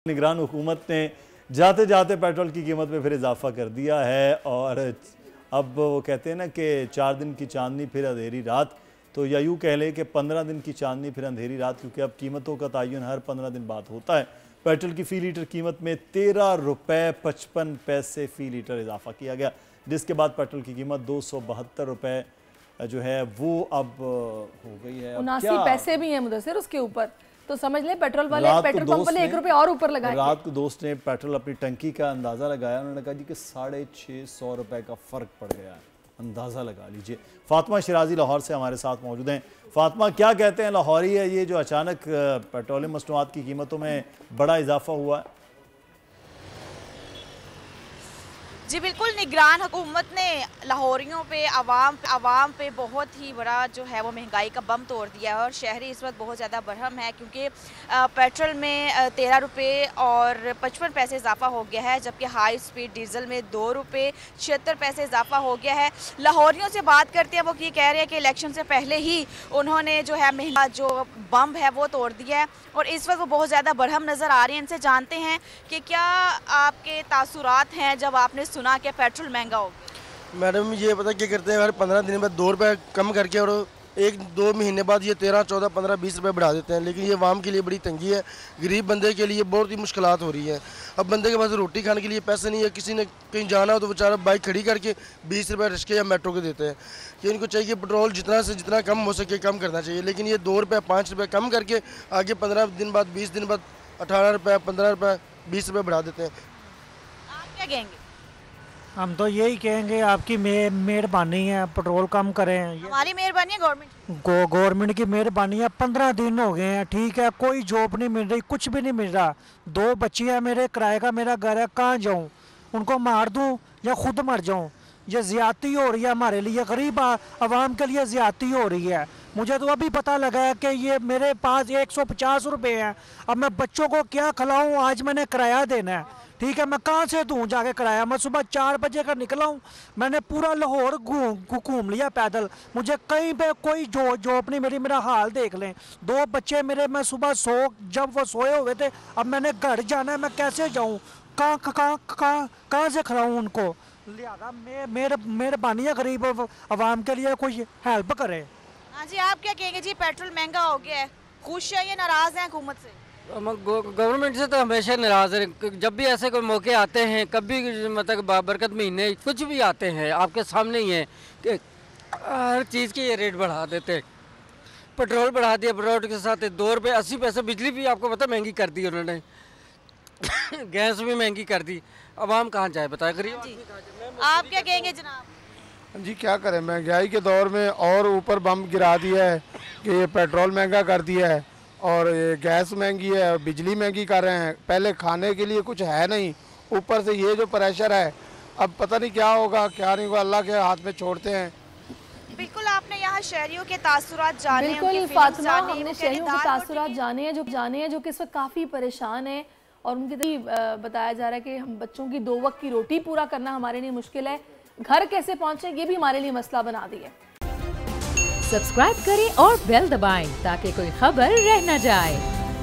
निगरान हुकूमत ने जाते जाते पेट्रोल की कीमत में फिर इजाफा कर दिया है और अब वो कहते हैं ना कि 4 दिन की चांदनी फिर अंधेरी रात, तो या यूँ कह लें कि 15 दिन की चांदनी फिर अंधेरी रात, क्योंकि अब कीमतों का तयन हर 15 दिन बाद होता है। पेट्रोल की फ़ी लीटर कीमत में 13 रुपये 55 पैसे फ़ी लीटर इजाफा किया गया, जिसके बाद पेट्रोल की कीमत 272 रुपये जो है वो अब हो गई है। 79 पैसे भी हैं मुदस्सिर उसके ऊपर, तो समझ लें पेट्रोल वाले पेट्रोल पंप वाले 1 रुपये और ऊपर लगाए। रात को दोस्त ने पेट्रोल अपनी टंकी का अंदाज़ा लगाया, उन्होंने कहा जी कि 650 रुपये का फ़र्क पड़ गया है, अंदाज़ा लगा लीजिए। फातिमा शिराजी लाहौर से हमारे साथ मौजूद हैं। फातिमा, क्या कहते हैं लाहौरी है ये जो अचानक पेट्रोलियम मसनूआत की कीमतों में बड़ा इजाफा हुआ है? जी बिल्कुल, निगरान हुकूमत ने लाहौरियों पे आवाम पे बहुत ही बड़ा जो है वो महंगाई का बम तोड़ दिया है और शहरी इस वक्त बहुत ज़्यादा बरहम है, क्योंकि पेट्रोल में 13 रुपये और 55 पैसे इजाफा हो गया है, जबकि हाई स्पीड डीजल में 2 रुपये 76 पैसे इजाफा हो गया है। लाहौरियों से बात करते हैं, वो ये कह रहे हैं कि इलेक्शन से पहले ही उन्होंने जो है महंगा जो बम है वो तोड़ दिया है और इस वक्त वो बहुत ज़्यादा बरहम नज़र आ रहे हैं। इनसे जानते हैं कि क्या आपके तासुरात हैं जब आपने सुना कि पेट्रोल महंगा हो गया। मैडम ये पता क्या करते हैं, हर 15 दिन बाद 2 रुपये कम करके और 1-2 महीने बाद ये 13, 14, 15, 20 रुपये बढ़ा देते हैं। लेकिन ये आवाम के लिए बड़ी तंगी है, गरीब बंदे के लिए बहुत ही मुश्किलात हो रही है। अब बंदे के पास रोटी खाने के लिए पैसे नहीं है, किसी ने कहीं जाना हो तो बेचारा बाइक खड़ी करके 20 रुपये रिक्शे या मेट्रो के देते हैं। कि इनको चाहिए पेट्रोल जितना से जितना कम हो सके कम करना चाहिए, लेकिन ये 2 रुपये 5 रुपये कम करके आगे 15 दिन बाद 20 दिन बाद 18 रुपये 15 रुपये 20 रुपये बढ़ा देते हैं। आप क्या कहेंगे? हम तो यही कहेंगे आपकी मेहरबानी है, पेट्रोल कम करें। हमारी मेहरबानी है गवर्नमेंट की मेहरबानी है। 15 दिन हो गए हैं, ठीक है, कोई जॉब नहीं मिल रही, कुछ भी नहीं मिल रहा। 2 बच्चियाँ हैं मेरे, किराए का मेरा घर है, कहाँ जाऊँ? उनको मार दूँ या खुद मर जाऊँ? ये ज़्यादती हो रही है हमारे लिए, गरीब आवाम के लिए ज़्यादती हो रही है। मुझे तो अभी पता लगा है कि ये मेरे पास 150 रुपये हैं, अब मैं बच्चों को क्या खिलाऊँ? आज मैंने किराया देना है, ठीक है, मैं कहाँ से दूँ जाके किराया? मैं सुबह 4 बजे का निकला हूँ, मैंने पूरा लाहौर घूम लिया पैदल, मुझे कहीं पे कोई जॉब नहीं मिली। मेरा हाल देख लें, 2 बच्चे मेरे, मैं सुबह जब वो सोए हुए थे, अब मैंने घर जाना है, मैं कैसे जाऊँ? कहाँ से खिलाऊँ उनको? लिहाजा मेहरबानी है, गरीब आवाम के लिए कोई हेल्प करे। हाँ जी, आप क्या कहेंगे जी? पेट्रोल महंगा हो गया है, खुश है या नाराज़ हैं हुकूमत से? गवर्नमेंट से तो हमेशा नाराज़ है। जब भी ऐसे कोई मौके आते हैं, कभी मतलब बरकत महीने कुछ भी आते हैं, आपके सामने ही है कि हर चीज़ की ये रेट बढ़ा देते हैं। पेट्रोल बढ़ा दिया, पेट्रोल के साथ 2 रुपये 80 पैसे। बिजली भी आपको पता महंगी कर दी उन्होंने गैस भी महंगी कर दी। आवाम कहाँ जाए बताए, गरीब। आप क्या कहेंगे जनाब? जी क्या करें, महंगाई के दौर में और ऊपर बम गिरा दिया है कि ये पेट्रोल महंगा कर दिया है और ये गैस महंगी है, बिजली महंगी कर रहे हैं। पहले खाने के लिए कुछ है नहीं, ऊपर से ये जो प्रेशर है, अब पता नहीं क्या होगा क्या नहीं होगा, अल्लाह के हाथ में छोड़ते हैं। बिल्कुल, आपने यहाँ शहरियों के तासुरात जाने। बिल्कुल फातिमा, हमने शहरियों के तासुरात जाने हैं जो कि इस वक्त काफ़ी परेशान है और उनकी तरफ बताया जा रहा है कि हम बच्चों की 2 वक्त की रोटी पूरा करना हमारे लिए मुश्किल है, घर कैसे पहुँचे ये भी हमारे लिए मसला बना दिया। सब्सक्राइब करें और बेल दबाएं ताकि कोई खबर रह न जाए।